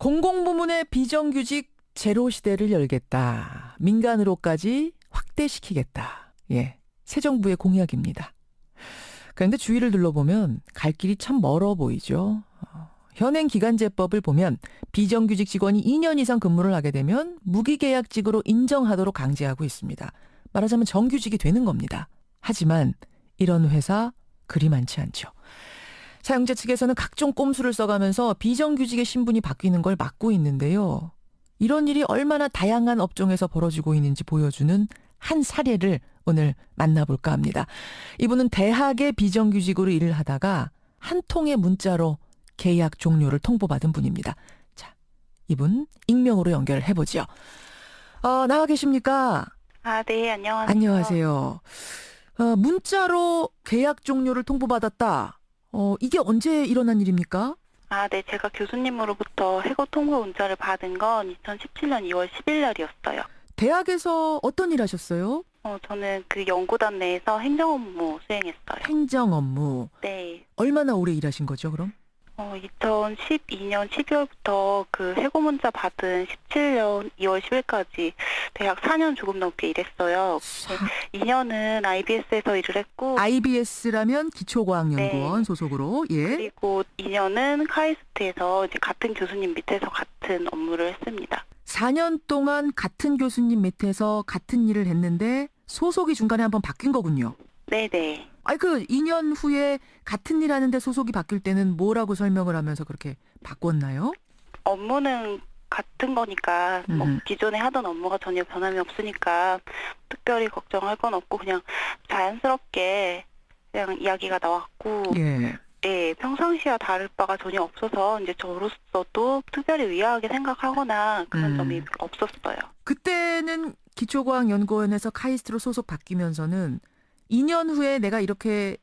공공부문의 비정규직 제로 시대를 열겠다. 민간으로까지 확대시키겠다. 예, 새 정부의 공약입니다. 그런데 주위를 둘러보면 갈 길이 참 멀어 보이죠. 현행 기간제법을 보면 비정규직 직원이 2년 이상 근무를 하게 되면 무기계약직으로 인정하도록 강제하고 있습니다. 말하자면 정규직이 되는 겁니다. 하지만 이런 회사 그리 많지 않죠. 사용자 측에서는 각종 꼼수를 써가면서 비정규직의 신분이 바뀌는 걸 막고 있는데요. 이런 일이 얼마나 다양한 업종에서 벌어지고 있는지 보여주는 한 사례를 오늘 만나볼까 합니다. 이분은 대학의 비정규직으로 일을 하다가 한 통의 문자로 계약 종료를 통보받은 분입니다. 자, 이분 익명으로 연결해보죠. 나와 계십니까? 네, 안녕하세요. 안녕하세요. 문자로 계약 종료를 통보받았다. 이게 언제 일어난 일입니까? 네, 제가 교수님으로부터 해고 통보 문자를 받은 건 2017년 2월 10일 날이었어요. 대학에서 어떤 일 하셨어요? 저는 그 연구단 내에서 행정 업무 수행했어요. 행정 업무. 네. 얼마나 오래 일하신 거죠, 그럼? 2012년 12월부터 그 해고 문자 받은 17년 2월 10일까지 대학 4년 조금 넘게 일했어요. 2년은 IBS에서 일을 했고 IBS라면 기초과학연구원 네. 소속으로. 예. 그리고 2년은 카이스트에서 이제 같은 교수님 밑에서 같은 업무를 했습니다. 4년 동안 같은 교수님 밑에서 같은 일을 했는데 소속이 중간에 한번 바뀐 거군요. 네네. 그 2년 후에 같은 일 하는데 소속이 바뀔 때는 뭐라고 설명을 하면서 그렇게 바꿨나요? 업무는 같은 거니까 기존에 하던 업무가 전혀 변함이 없으니까 특별히 걱정할 건 없고 그냥 자연스럽게 그냥 이야기가 나왔고 예. 예, 평상시와 다를 바가 전혀 없어서 이제 저로서도 특별히 의아하게 생각하거나 그런 점이 없었어요. 그때는 기초과학연구원에서 카이스트로 소속 바뀌면서는 2년 후에 내가 이렇게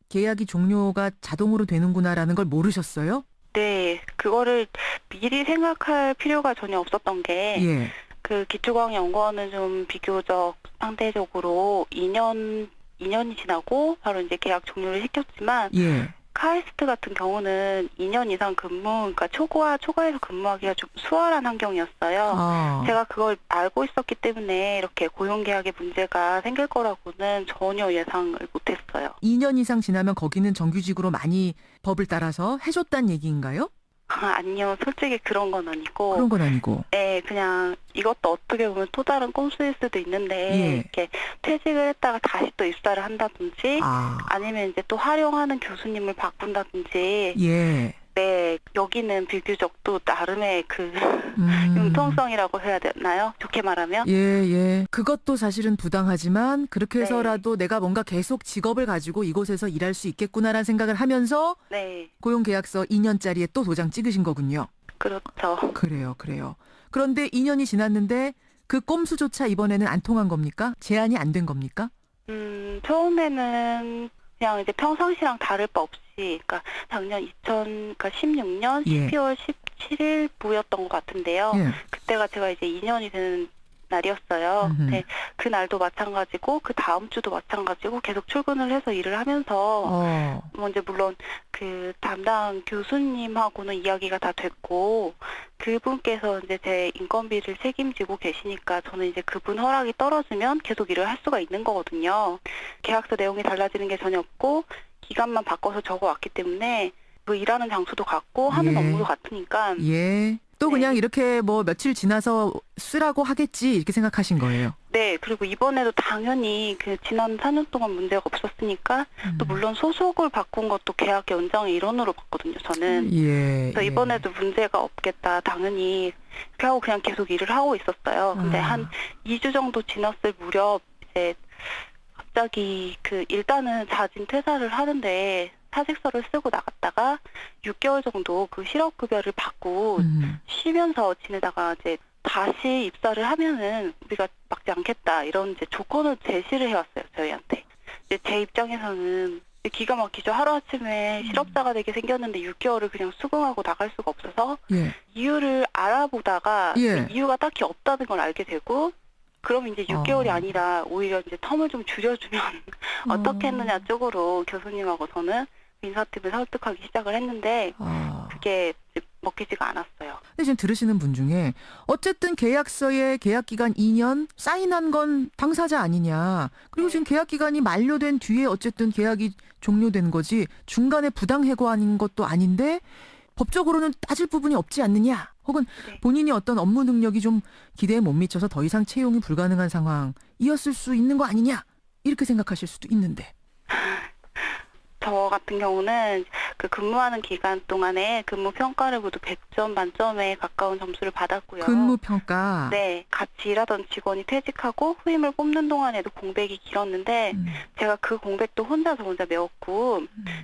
계약이 종료가 자동으로 되는구나라는 걸 모르셨어요? 네, 그거를 미리 생각할 필요가 전혀 없었던 게 예. 그 기초과학연구원은 좀 비교적 상대적으로 2년이 지나고 바로 이제 계약 종료를 시켰지만 예. 카이스트 같은 경우는 2년 이상 그러니까 초과해서 근무하기가 좀 수월한 환경이었어요. 제가 그걸 알고 있었기 때문에 이렇게 고용계약에 문제가 생길 거라고는 전혀 예상을 못했어요. 2년 이상 지나면 거기는 정규직으로 많이 법을 따라서 해줬단 얘기인가요? 아니요. 솔직히 그런 건 아니고. 그런 건 아니고. 네, 그냥 이것도 어떻게 보면 또 다른 꼼수일 수도 있는데 예. 이렇게 퇴직을 했다가 다시 또 입사를 한다든지 아니면 이제 또 활용하는 교수님을 바꾼다든지 예. 네, 여기는 비교적 또 나름의 그 융통성이라고 해야 되나요? 좋게 말하면? 예. 그것도 사실은 부당하지만 그렇게 네. 해서라도 내가 뭔가 계속 직업을 가지고 이곳에서 일할 수 있겠구나라는 생각을 하면서 네, 고용계약서 2년짜리에 또 도장 찍으신 거군요. 그렇죠. 그래요. 그런데 2년이 지났는데 그 꼼수조차 이번에는 안 통한 겁니까? 제한이 안 된 겁니까? 처음에는 그냥 이제 평상시랑 다를 바 없이, 그러니까 작년 2016년 예. 12월 17일부였던 것 같은데요. 예. 그때가 제가 이제 2년이 되는 날이었어요. 네, 그 날도 마찬가지고 그 다음 주도 마찬가지고 계속 출근을 해서 일을 하면서 이제 물론 그 담당 교수님하고는 이야기가 다 됐고 그분께서 이제 제 인건비를 책임지고 계시니까 저는 이제 그분 허락이 떨어지면 계속 일을 할 수가 있는 거거든요. 계약서 내용이 달라지는 게 전혀 없고 기간만 바꿔서 적어왔기 때문에 그 일하는 장소도 같고 하는 업무도 같으니까 예. 또 그냥 이렇게 뭐 며칠 지나서 쓰라고 하겠지 이렇게 생각하신 거예요. 네, 그리고 이번에도 당연히 그 지난 4년 동안 문제가 없었으니까 또 물론 소속을 바꾼 것도 계약 연장의 일원으로 봤거든요, 저는. 그래서 이번에도 문제가 없겠다, 당연히. 그렇게 하고 그냥 계속 일을 하고 있었어요. 근데 한 2주 정도 지났을 무렵 이제 갑자기 일단은 자진 퇴사를 하는데 사직서를 쓰고 나갔다가 6개월 정도 그 실업급여를 받고 쉬면서 지내다가 이제 다시 입사를 하면은 우리가 막지 않겠다 이런 이제 조건을 제시를 해왔어요, 저희한테. 이제 제 입장에서는 기가 막히죠. 하루아침에 실업자가 되게 생겼는데 6개월을 그냥 수긍하고 나갈 수가 없어서 이유를 알아보다가 이유가 딱히 없다는 걸 알게 되고 그럼 이제 6개월이 아니라 오히려 이제 텀을 좀 줄여주면 어떻게 했느냐 쪽으로 교수님하고 저는 인사팀을 설득하기 시작을 했는데 그게 벗기지가 않았어요. 근데 지금 들으시는 분 중에 어쨌든 계약서에 계약기간 2년 사인한 건 당사자 아니냐. 그리고 네. 지금 계약기간이 만료된 뒤에 어쨌든 계약이 종료된 거지 중간에 부당해고한 것도 아닌데 법적으로는 따질 부분이 없지 않느냐. 혹은 네. 본인이 어떤 업무 능력이 좀 기대에 못 미쳐서 더 이상 채용이 불가능한 상황이었을 수 있는 거 아니냐. 이렇게 생각하실 수도 있는데. 저 같은 경우는 그 근무하는 기간 동안에 근무 평가를 모두 100점 만점에 가까운 점수를 받았고요. 근무 평가. 네, 같이 일하던 직원이 퇴직하고 후임을 뽑는 동안에도 공백이 길었는데 제가 그 공백도 혼자 메웠고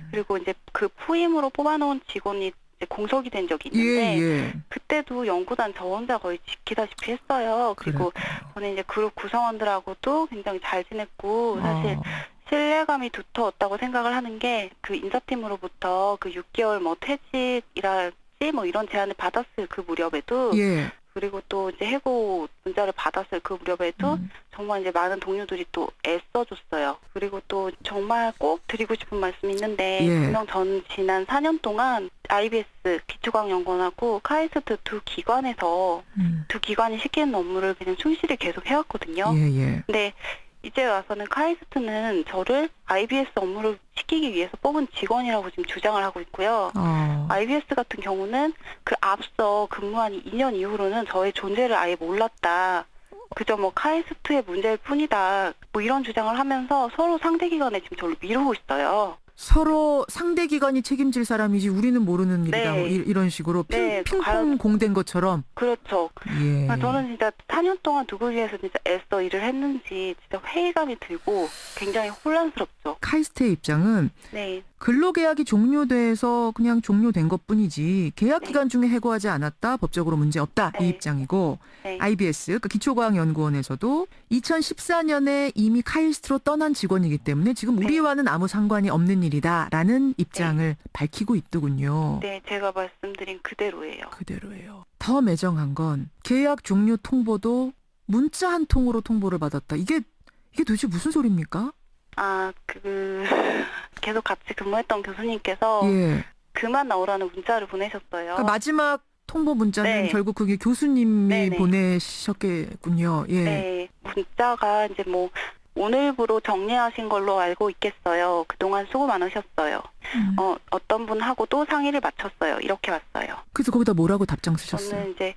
그리고 이제 그 후임으로 뽑아놓은 직원이 이제 공석이 된 적이 있는데 예. 그때도 연구단 저 혼자 거의 지키다시피 했어요. 그리고 저는 이제 그룹 구성원들하고도 굉장히 잘 지냈고 사실 신뢰감이 두터웠다고 생각을 하는 게 그 인사팀으로부터 그 6개월 뭐 퇴직이랄지 뭐 이런 제안을 받았을 그 무렵에도 예. 그리고 또 이제 해고 문자를 받았을 그 무렵에도 정말 이제 많은 동료들이 또 애써줬어요. 그리고 또 정말 꼭 드리고 싶은 말씀이 있는데 분명 전 지난 4년 동안 IBS 기초과학연구원하고 카이스트 두 기관에서 두 기관이 시키는 업무를 그냥 충실히 계속 해왔거든요. 근데 이제 와서는 카이스트는 저를 IBS 업무를 시키기 위해서 뽑은 직원이라고 지금 주장을 하고 있고요. IBS 같은 경우는 그 앞서 근무한 2년 이후로는 저의 존재를 아예 몰랐다. 그저 뭐 카이스트의 문제일 뿐이다. 뭐 이런 주장을 하면서 서로 상대 기관에 지금 저를 미루고 있어요. 서로 상대 기관이 책임질 사람이지 우리는 모르는 일이다. 뭐 이런 식으로 핑퐁 공된 것처럼. 그렇죠. 저는 진짜 4년 동안 누구 위해서 진짜 애써 일을 했는지 진짜 회의감이 들고 굉장히 혼란스럽죠. 카이스트의 입장은 근로계약이 종료돼서 그냥 종료된 것뿐이지 계약 기간 중에 해고하지 않았다. 법적으로 문제 없다. 이 입장이고 IBS 그 기초과학연구원에서도 2014년에 이미 카이스트로 떠난 직원이기 때문에 지금 우리와는 아무 상관이 없는 일이다라는 입장을 밝히고 있더군요. 네, 제가 말씀드린 그대로예요. 더 매정한 건 계약 종료 통보도 문자 한 통으로 통보를 받았다. 이게 도대체 무슨 소리입니까? 계속 같이 근무했던 교수님께서 그만 나오라는 문자를 보내셨어요. 그러니까 마지막 통보 문자는 결국 그게 교수님이 보내셨겠군요. 네, 문자가 이제 뭐 오늘부로 정리하신 걸로 알고 있겠어요. 그동안 수고 많으셨어요. 어떤 분하고도 상의를 마쳤어요. 이렇게 왔어요. 그래서 거기다 뭐라고 답장 쓰셨어요? 저는 이제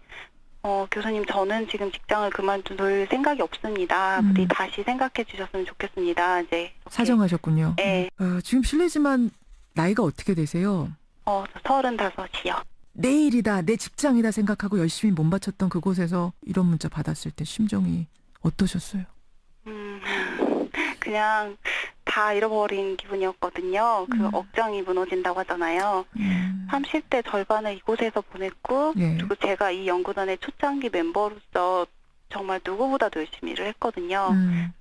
교수님 저는 지금 직장을 그만둘 생각이 없습니다. 부디 다시 생각해 주셨으면 좋겠습니다. 이제 사정하셨군요. 네. 지금 실례지만 나이가 어떻게 되세요? 35이요. 내일이다, 내 직장이다 생각하고 열심히 몸바쳤던 그곳에서 이런 문자 받았을 때 심정이 어떠셨어요? 그냥 다 잃어버린 기분이었거든요. 그 억장이 무너진다고 하잖아요. 30대 절반을 이곳에서 보냈고 그리고 제가 이 연구단의 초창기 멤버로서 정말 누구보다도 열심히 일을 했거든요.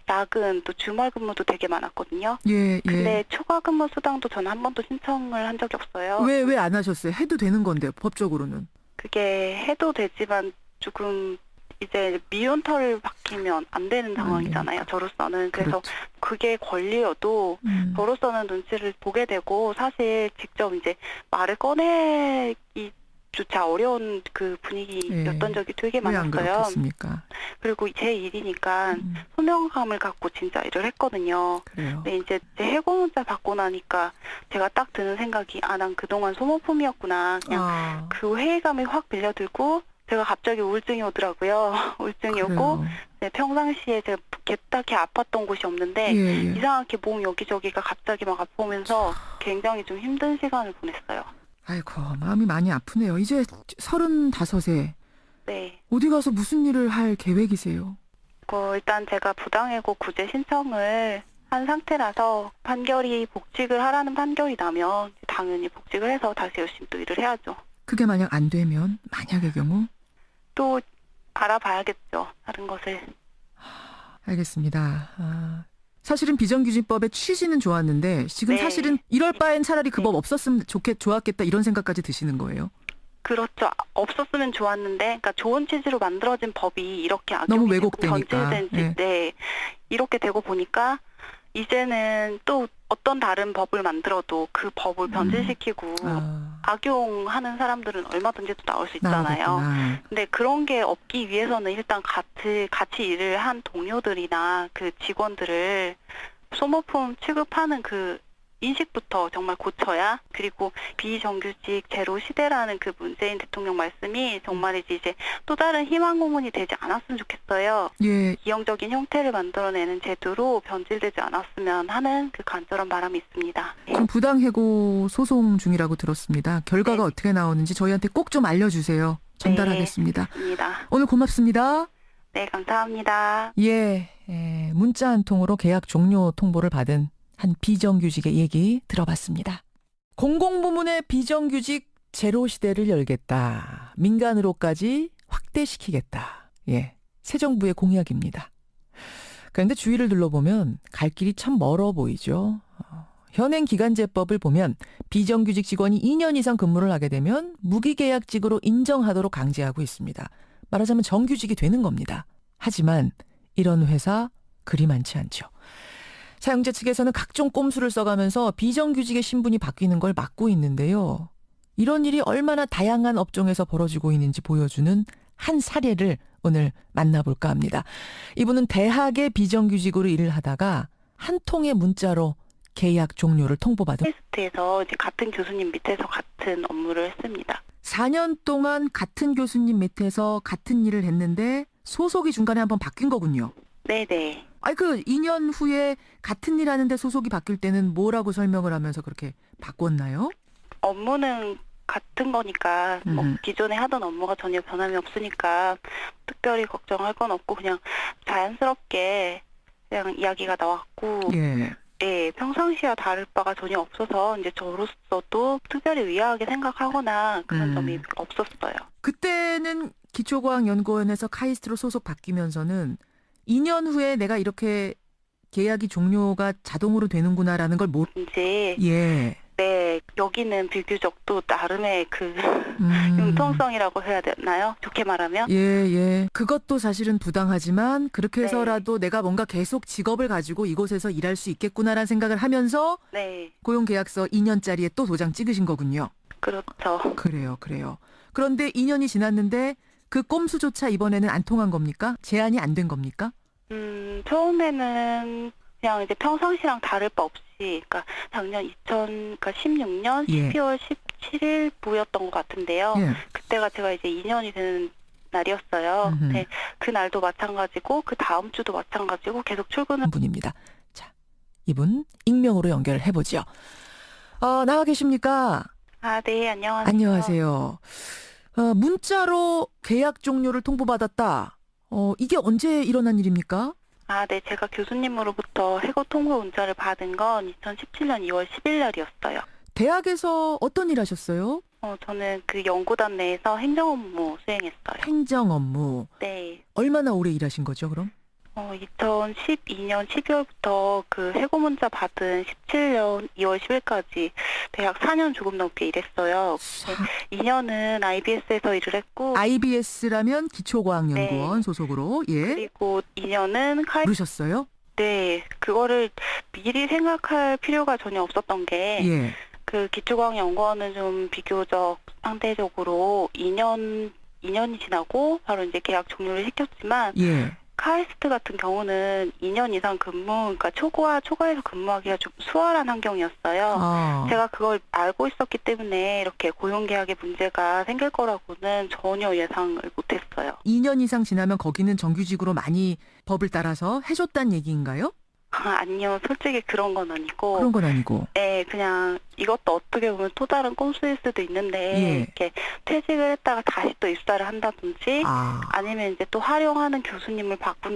야근 또 주말 근무도 되게 많았거든요. 근데 초과 근무 수당도 저는 한 번도 신청을 한 적이 없어요. 왜 안 하셨어요? 해도 되는 건데 법적으로는. 그게 해도 되지만 조금 이제 미운털을 박히면 안 되는 상황이잖아요. 저로서는. 그래서 그게 권리여도 저로서는 눈치를 보게 되고 사실 직접 이제 말을 꺼내기조차 어려운 그 분위기였던 적이 되게 왜 안 많았어요. 그렇겠습니까? 그리고 제 일이니까 소명감을 갖고 진짜 일을 했거든요. 근데 이제 제 해고 문자 받고 나니까 제가 딱 드는 생각이 난 그동안 소모품이었구나. 그냥 그 회의감이 확 빌려들고 제가 갑자기 우울증이 오더라고요. 우울증이 오고 평상시에 제가 딱히 아팠던 곳이 없는데 이상하게 몸 여기저기가 갑자기 막 아프면서 굉장히 좀 힘든 시간을 보냈어요. 아이고 마음이 많이 아프네요. 이제 35세. 네. 어디 가서 무슨 일을 할 계획이세요? 일단 제가 부당해고 구제 신청을 한 상태라서 판결이 복직을 하라는 판결이 나면 당연히 복직을 해서 다시 열심히 또 일을 해야죠. 그게 만약 안 되면 만약의 경우? 또 알아봐야겠죠. 다른 것을. 알겠습니다. 사실은 비정규직법의 취지는 좋았는데 지금 사실은 이럴 바엔 차라리 그 법 없었으면 좋았겠다 이런 생각까지 드시는 거예요? 그렇죠. 없었으면 좋았는데 그러니까 좋은 취지로 만들어진 법이 이렇게 악용이 너무 되고 왜곡되니까. 변질된 이렇게 되고 보니까 이제는 또 어떤 다른 법을 만들어도 그 법을 변질시키고 악용하는 사람들은 얼마든지 또 나올 수 있잖아요. 나오겠구나. 근데 그런 게 없기 위해서는 일단 같이 일을 한 동료들이나 그 직원들을 소모품 취급하는 그 인식부터 정말 고쳐야, 그리고 비정규직 제로 시대라는 그 문재인 대통령 말씀이 정말이지 이제 또 다른 희망 고문이 되지 않았으면 좋겠어요. 예. 기형적인 형태를 만들어내는 제도로 변질되지 않았으면 하는 그 간절한 바람이 있습니다. 지금 부당해고 소송 중이라고 들었습니다. 결과가 네. 어떻게 나오는지 저희한테 꼭 좀 알려주세요. 전달하겠습니다. 네, 알겠습니다. 오늘 고맙습니다. 네, 감사합니다. 예, 문자 한 통으로 계약 종료 통보를 받은 한 비정규직의 얘기 들어봤습니다. 공공부문의 비정규직 제로 시대를 열겠다. 민간으로까지 확대시키겠다. 예, 새 정부의 공약입니다. 그런데 주위를 둘러보면 갈 길이 참 멀어 보이죠. 현행 기간제법을 보면 비정규직 직원이 2년 이상 근무를 하게 되면 무기계약직으로 인정하도록 강제하고 있습니다. 말하자면 정규직이 되는 겁니다. 하지만 이런 회사 그리 많지 않죠. 사용자 측에서는 각종 꼼수를 써가면서 비정규직의 신분이 바뀌는 걸 막고 있는데요. 이런 일이 얼마나 다양한 업종에서 벌어지고 있는지 보여주는 한 사례를 오늘 만나볼까 합니다. 이분은 대학의 비정규직으로 일을 하다가 한 통의 문자로 계약 종료를 통보받은 테스트에서 이제 같은 교수님 밑에서 같은 업무를 했습니다. 4년 동안 같은 교수님 밑에서 같은 일을 했는데 소속이 중간에 한번 바뀐 거군요. 네네. 아니 그 2년 후에 같은 일 하는데 소속이 바뀔 때는 뭐라고 설명을 하면서 그렇게 바꿨나요? 업무는 같은 거니까 뭐 기존에 하던 업무가 전혀 변함이 없으니까 특별히 걱정할 건 없고 그냥 자연스럽게 그냥 이야기가 나왔고 예. 네, 평상시와 다를 바가 전혀 없어서 이제 저로서도 특별히 의아하게 생각하거나 그런 점이 없었어요. 그때는 기초과학연구원에서 카이스트로 소속 바뀌면서는 2년 후에 내가 이렇게 계약이 종료가 자동으로 되는구나라는 걸 이제 예. 네, 여기는 비교적 또 나름의 그 융통성이라고 해야 되나요? 좋게 말하면. 예. 그것도 사실은 부당하지만 그렇게 해서라도 내가 뭔가 계속 직업을 가지고 이곳에서 일할 수 있겠구나라는 생각을 하면서 네. 고용계약서 2년짜리에 또 도장 찍으신 거군요. 그렇죠. 그래요. 그런데 2년이 지났는데 그 꼼수조차 이번에는 안 통한 겁니까? 제한이 안 된 겁니까? 처음에는 그냥 이제 평상시랑 다를 바 없이, 그러니까 작년 2016년 12월 17일부였던 것 같은데요. 예. 그때가 제가 이제 2년이 되는 날이었어요. 네, 그 날도 마찬가지고 그 다음 주도 마찬가지고 계속 출근을 분입니다. 자, 이분 익명으로 연결을 해보죠. 나와 계십니까? 아, 네, 안녕하세요. 안녕하세요. 문자로 계약 종료를 통보받았다. 이게 언제 일어난 일입니까? 아, 네, 제가 교수님으로부터 해고 통보 문자를 받은 건 2017년 2월 10일 날이었어요. 대학에서 어떤 일 하셨어요? 저는 그 연구단 내에서 행정 업무 수행했어요. 행정 업무. 네. 얼마나 오래 일하신 거죠, 그럼? 2012년 12월부터 그 해고 문자 받은 17년 2월 10일까지 대학 4년 조금 넘게 일했어요. 네, 2년은 IBS에서 일을 했고 IBS라면 기초과학연구원 소속으로. 예. 그리고 2년은 모르셨어요? 네, 그거를 미리 생각할 필요가 전혀 없었던 게 예. 그 기초과학연구원은 좀 비교적 상대적으로 2년이 지나고 바로 이제 계약 종료를 시켰지만 예. 카이스트 같은 경우는 2년 이상 그러니까 초과해서 근무하기가 좀 수월한 환경이었어요. 제가 그걸 알고 있었기 때문에 이렇게 고용계약에 문제가 생길 거라고는 전혀 예상을 못했어요. 2년 이상 지나면 거기는 정규직으로 많이 법을 따라서 해줬다는 얘기인가요? 아니요. 솔직히 그런 건 아니고. 그런 건 아니고. 네, 그냥 이것도 어떻게 보면 또 다른 꼼수일 수도 있는데 예. 이렇게 퇴직을 했다가 다시 또 입사를 한다든지 아니면 이제 또 활용하는 교수님을 바꾼다.